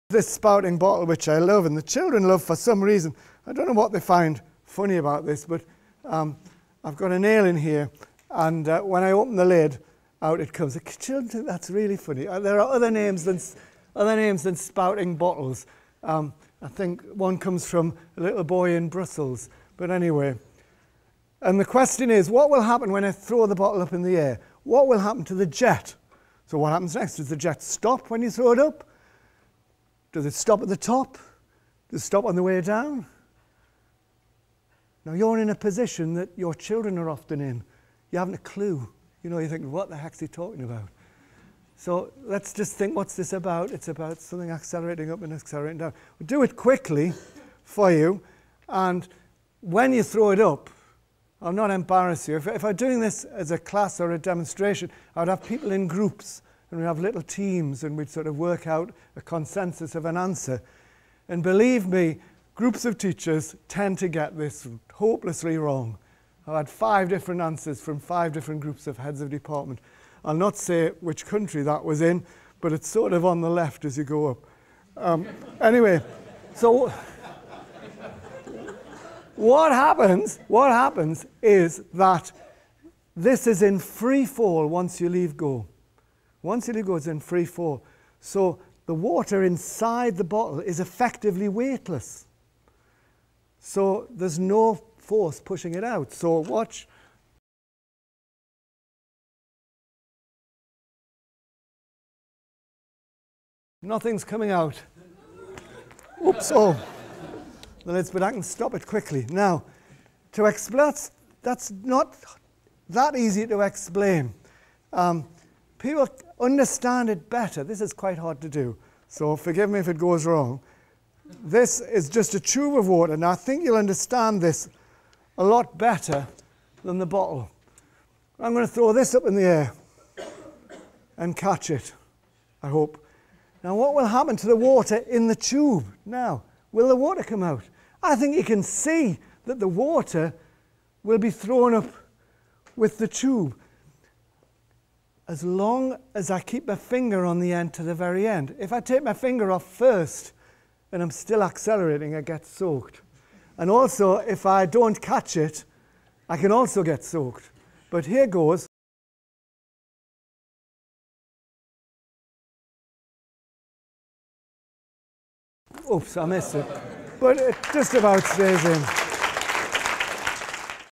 This spouting bottle, which I love, and the children love for some reason. I don't know what they find funny about this, but I've got a nail in here, and when I open the lid, out it comes. The children think that's really funny. There are other names than spouting bottles. I think one comes from a little boy in Brussels. But anyway, and the question is, what will happen when I throw the bottle up in the air? What will happen to the jet? So what happens next? Does the jet stop when you throw it up? Does it stop at the top? Does it stop on the way down? Now you're in a position that your children are often in. You haven't a clue. You know, you think, what the heck's he talking about? So let's just think, what's this about? It's about something accelerating up and accelerating down. We'll do it quickly for you. And when you throw it up, I'll not embarrass you. If I'm doing this as a class or a demonstration, I'd have people in groups, and we'd have little teams, and we'd sort of work out a consensus of an answer. And believe me, groups of teachers tend to get this hopelessly wrong. I've had 5 different answers from 5 different groups of heads of department. I'll not say which country that was in, but it's sort of on the left as you go up. Anyway, so what happens is that this is in free fall once you leave go. Once you leave go, it's in free fall. So the water inside the bottle is effectively weightless. So there's no force pushing it out. So watch. Nothing's coming out. Oops, oh. The lid's, but I can stop it quickly. Now, to explain, that's not that easy to explain. People understand it better. This is quite hard to do, so forgive me if it goes wrong. This is just a tube of water. Now, I think you'll understand this a lot better than the bottle. I'm going to throw this up in the air and catch it, I hope. Now, what will happen to the water in the tube? Now, will the water come out? I think you can see that the water will be thrown up with the tube, as long as I keep my finger on the end to the very end. If I take my finger off first and I'm still accelerating, I get soaked. And also, if I don't catch it, I can also get soaked. But here goes. Oops, I missed it. But it just about stays in.